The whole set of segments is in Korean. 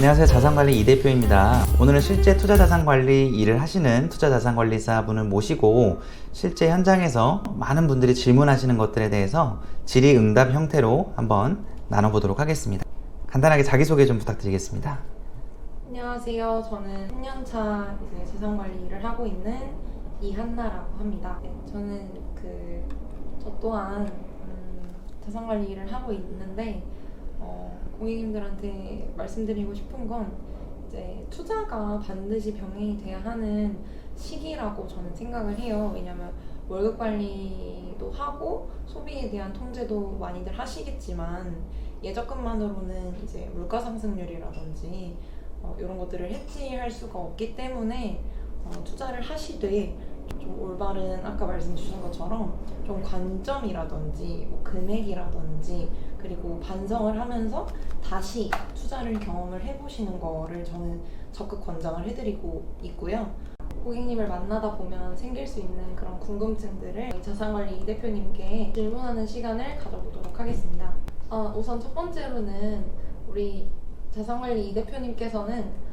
안녕하세요. 자산관리 이 대표입니다. 오늘은 실제 투자자산관리 일을 하시는 투자자산관리사 분을 모시고 실제 현장에서 많은 분들이 질문하시는 것들에 대해서 질의응답 형태로 한번 나눠보도록 하겠습니다. 간단하게 자기소개 좀 부탁드리겠습니다. 안녕하세요. 저는 3년차 자산관리 일을 하고 있는 이한나라고 합니다. 저는 저 또한 자산관리 일을 하고 있는데 고객님들한테 말씀드리고 싶은 건 이제 투자가 반드시 병행이 돼야 하는 시기라고 저는 생각을 해요. 왜냐면 월급 관리도 하고 소비에 대한 통제도 많이들 하시겠지만 예적금만으로는 이제 물가 상승률이라든지 이런 것들을 해지할 수가 없기 때문에 투자를 하시되 좀 올바른 아까 말씀 주신 것처럼 좀 관점이라든지 금액이라든지 그리고 반성을 하면서 다시 투자를 경험을 해보시는 거를 저는 적극 권장을 해드리고 있고요. 고객님을 만나다 보면 생길 수 있는 그런 궁금증들을 자산관리 이 대표님께 질문하는 시간을 가져보도록 하겠습니다. 우선 첫 번째로는 우리 자산관리 이 대표님께서는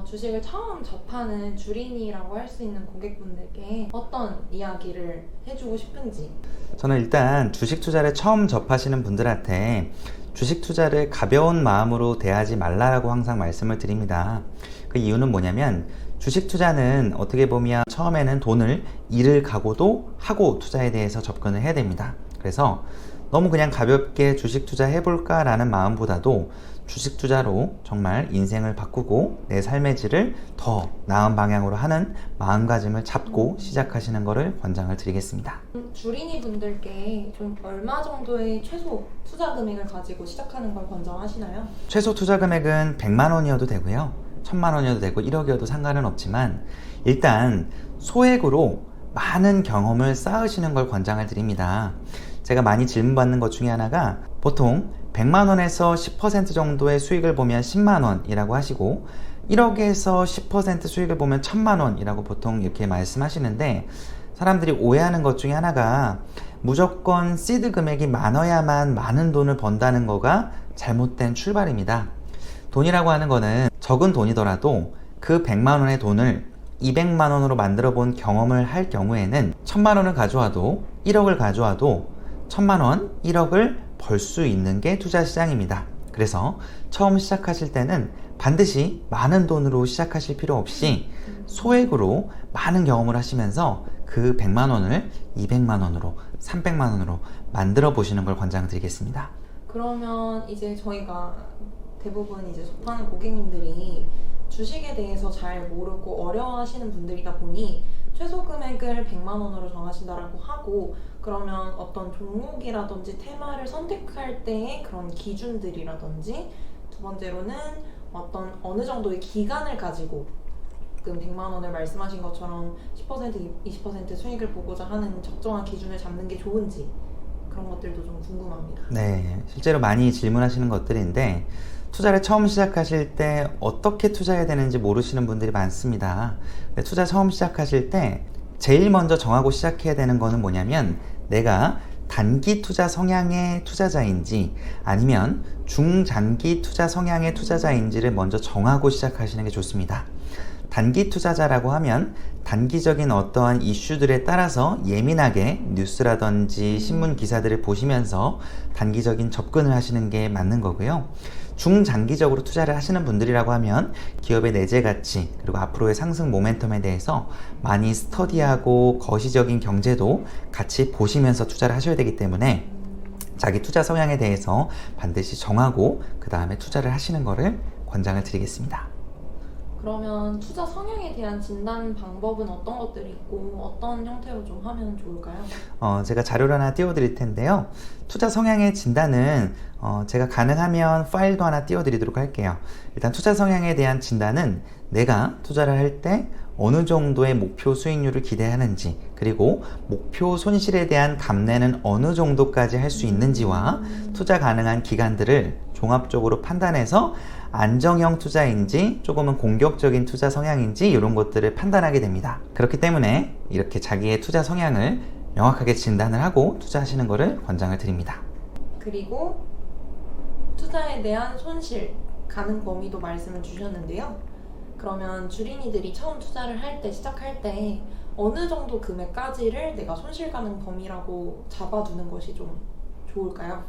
주식을 처음 접하는 주린이라고 할 수 있는 고객분들께 어떤 이야기를 해주고 싶은지. 저는 일단 주식 투자를 처음 접하시는 분들한테 주식 투자를 가벼운 마음으로 대하지 말라라고 항상 말씀을 드립니다. 그 이유는 뭐냐면 주식 투자는 어떻게 보면 처음에는 돈을 잃을 각오도 하고 투자에 대해서 접근을 해야 됩니다. 그래서 너무 그냥 가볍게 주식 투자 해볼까 라는 마음보다도 주식 투자로 정말 인생을 바꾸고 내 삶의 질을 더 나은 방향으로 하는 마음가짐을 잡고 시작하시는 것을 권장을 드리겠습니다. 주린이 분들께 좀 얼마 정도의 최소 투자 금액을 가지고 시작하는 걸 권장하시나요? 최소 투자 금액은 100만 원이어도 되고요. 1000만 원이어도 되고 1억이어도 상관은 없지만 일단 소액으로 많은 경험을 쌓으시는 걸 권장을 드립니다. 제가 많이 질문받는 것 중에 하나가 보통 100만 원에서 10% 정도의 수익을 보면 10만 원이라고 하시고 1억에서 10% 수익을 보면 1000만 원이라고 보통 이렇게 말씀하시는데 사람들이 오해하는 것 중에 하나가 무조건 시드 금액이 많아야만 많은 돈을 번다는 거가 잘못된 출발입니다. 돈이라고 하는 거는 적은 돈이더라도 그 100만 원의 돈을 200만 원으로 만들어 본 경험을 할 경우에는 1000만 원을 가져와도 1억을 가져와도 1000만 원, 1억을 벌 수 있는 게 투자 시장입니다. 그래서 처음 시작하실 때는 반드시 많은 돈으로 시작하실 필요 없이 소액으로 많은 경험을 하시면서 그 100만 원을 200만 원으로 300만 원으로 만들어 보시는 걸 권장드리겠습니다. 그러면 이제 저희가 대부분 이제 접하는 고객님들이 주식에 대해서 잘 모르고 어려워하시는 분들이다 보니 최소 금액을 100만 원으로 정하신다라고 하고 그러면 어떤 종목이라든지 테마를 선택할 때의 그런 기준들이라든지 두 번째로는 어느 정도의 기간을 가지고 100만 원을 말씀하신 것처럼 10% 20% 수익을 보고자 하는 적정한 기준을 잡는 게 좋은지 그런 것들도 좀 궁금합니다. 네, 실제로 많이 질문하시는 것들인데 투자를 처음 시작하실 때 어떻게 투자해야 되는지 모르시는 분들이 많습니다. 근데 투자 처음 시작하실 때 제일 먼저 정하고 시작해야 되는 거는 뭐냐면 내가 단기 투자 성향의 투자자인지 아니면 중장기 투자 성향의 투자자인지를 먼저 정하고 시작하시는 게 좋습니다. 단기 투자자라고 하면 단기적인 어떠한 이슈들에 따라서 예민하게 뉴스라든지 신문 기사들을 보시면서 단기적인 접근을 하시는 게 맞는 거고요. 중장기적으로 투자를 하시는 분들이라고 하면 기업의 내재 가치 그리고 앞으로의 상승 모멘텀에 대해서 많이 스터디하고 거시적인 경제도 같이 보시면서 투자를 하셔야 되기 때문에 자기 투자 성향에 대해서 반드시 정하고 그 다음에 투자를 하시는 것을 권장을 드리겠습니다. 그러면 투자 성향에 대한 진단 방법은 어떤 것들이 있고 어떤 형태로 좀 하면 좋을까요? 제가 자료를 하나 띄워드릴 텐데요. 투자 성향의 진단은 제가 가능하면 파일도 하나 띄워드리도록 할게요. 일단 투자 성향에 대한 진단은 내가 투자를 할 때 어느 정도의 목표 수익률을 기대하는지 그리고 목표 손실에 대한 감내는 어느 정도까지 할 수 있는지와 투자 가능한 기간들을 종합적으로 판단해서 안정형 투자인지 조금은 공격적인 투자 성향인지 이런 것들을 판단하게 됩니다. 그렇기 때문에 이렇게 자기의 투자 성향을 명확하게 진단을 하고 투자하시는 것을 권장을 드립니다. 그리고 투자에 대한 손실 가능 범위도 말씀을 주셨는데요. 그러면 주린이들이 처음 투자를 할 때, 시작할 때 어느 정도 금액까지를 내가 손실 가능 범위라고 잡아두는 것이 좀 좋을까요?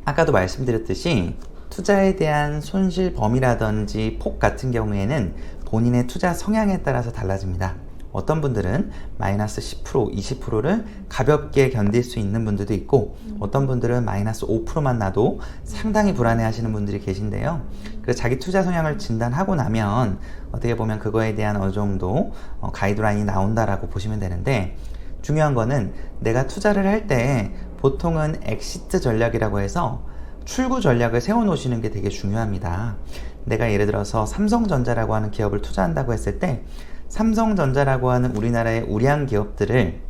아까도 말씀드렸듯이 투자에 대한 손실 범위라든지 폭 같은 경우에는 본인의 투자 성향에 따라서 달라집니다. 어떤 분들은 마이너스 10%, 20%를 가볍게 견딜 수 있는 분들도 있고 어떤 분들은 마이너스 5%만 나도 상당히 불안해 하시는 분들이 계신데요. 그래서 자기 투자 성향을 진단하고 나면 어떻게 보면 그거에 대한 어느 정도 가이드라인이 나온다라고 보시면 되는데, 중요한 거는 내가 투자를 할 때 보통은 엑시트 전략이라고 해서 출구 전략을 세워놓으시는 게 되게 중요합니다. 내가 예를 들어서 삼성전자라고 하는 기업을 투자한다고 했을 때 삼성전자라고 하는 우리나라의 우량 기업을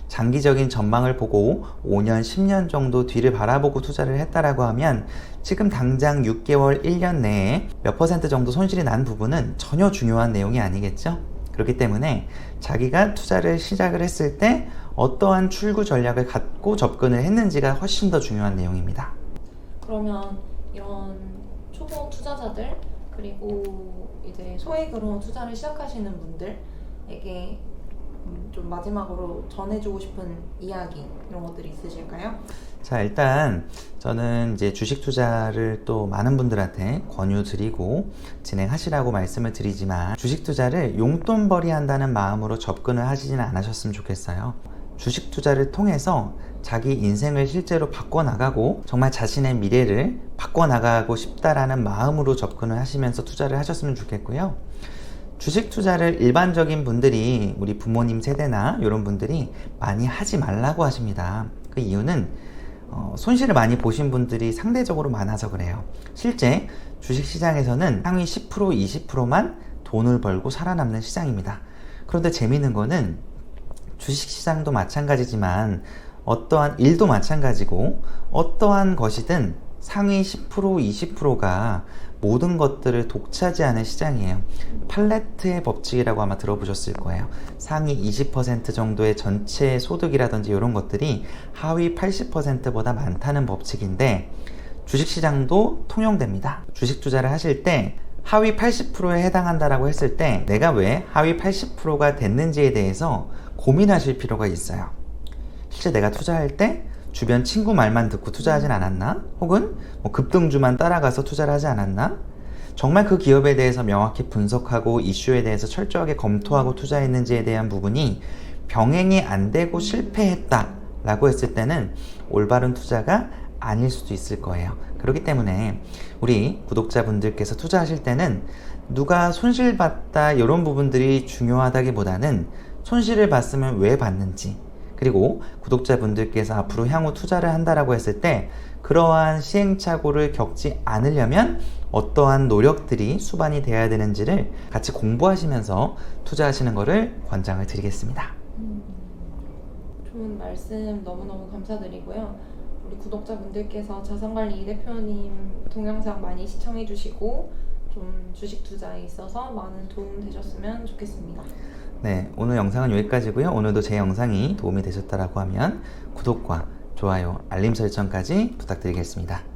장기적인 전망을 보고 5년, 10년 정도 뒤를 바라보고 투자를 했다라고 하면 지금 당장 6개월, 1년 내에 몇 % 정도 손실이 난 부분은 전혀 중요한 내용이 아니겠죠? 그렇기 때문에 자기가 투자를 시작을 했을 때 어떠한 출구 전략을 갖고 접근을 했는지가 훨씬 더 중요한 내용입니다. 그러면 이런 초보 투자자들 그리고 이제 소액으로 투자를 시작하시는 분들에게 좀 마지막으로 전해주고 싶은 이야기 이런 것들이 있으실까요? 자, 일단 저는 이제 주식 투자를 또 많은 분들한테 권유드리고 진행하시라고 말씀을 드리지만 주식 투자를 용돈벌이 한다는 마음으로 접근을 하시지는 않으셨으면 좋겠어요. 주식 투자를 통해서 자기 인생을 실제로 바꿔나가고 정말 자신의 미래를 바꿔나가고 싶다라는 마음으로 접근을 하시면서 투자를 하셨으면 좋겠고요. 주식 투자를 일반적인 분들이 우리 부모님 세대나 이런 분들이 많이 하지 말라고 하십니다. 그 이유는 손실을 많이 보신 분들이 상대적으로 많아서 그래요. 실제 주식시장에서는 상위 10%, 20%만 돈을 벌고 살아남는 시장입니다. 그런데 재미있는 거는 주식시장도 마찬가지지만 어떠한 일도 마찬가지고 어떠한 것이든 상위 10%, 20%가 모든 것들을 독차지하는 시장이에요. 팔레트의 법칙이라고 아마 들어보셨을 거예요. 상위 20% 정도의 전체 소득이라든지 이런 것들이 하위 80%보다 많다는 법칙인데 주식시장도 통용됩니다. 주식 투자를 하실 때 하위 80%에 해당한다라고 했을 때 내가 왜 하위 80%가 됐는지에 대해서 고민하실 필요가 있어요. 실제 내가 투자할 때 주변 친구 말만 듣고 투자하진 않았나? 혹은 급등주만 따라가서 투자를 하지 않았나? 정말 그 기업에 대해서 명확히 분석하고 이슈에 대해서 철저하게 검토하고 투자했는지에 대한 부분이 병행이 안 되고 실패했다 라고 했을 때는 올바른 투자가 아닐 수도 있을 거예요. 그렇기 때문에 우리 구독자분들께서 투자하실 때는 누가 손실봤다 이런 부분들이 중요하다기보다는 손실을 봤으면 왜 봤는지, 그리고 구독자분들께서 앞으로 향후 투자를 한다라고 했을 때 그러한 시행착오를 겪지 않으려면 어떠한 노력들이 수반이 돼야 되는지를 같이 공부하시면서 투자하시는 것을 권장을 드리겠습니다. 좋은 말씀 너무너무 감사드리고요. 우리 구독자분들께서 자산관리 이 대표님 동영상 많이 시청해 주시고 좀 주식 투자에 있어서 많은 도움 되셨으면 좋겠습니다. 네, 오늘 영상은 여기까지고요. 오늘도 제 영상이 도움이 되셨다라고 하면 구독과 좋아요, 알림 설정까지 부탁드리겠습니다.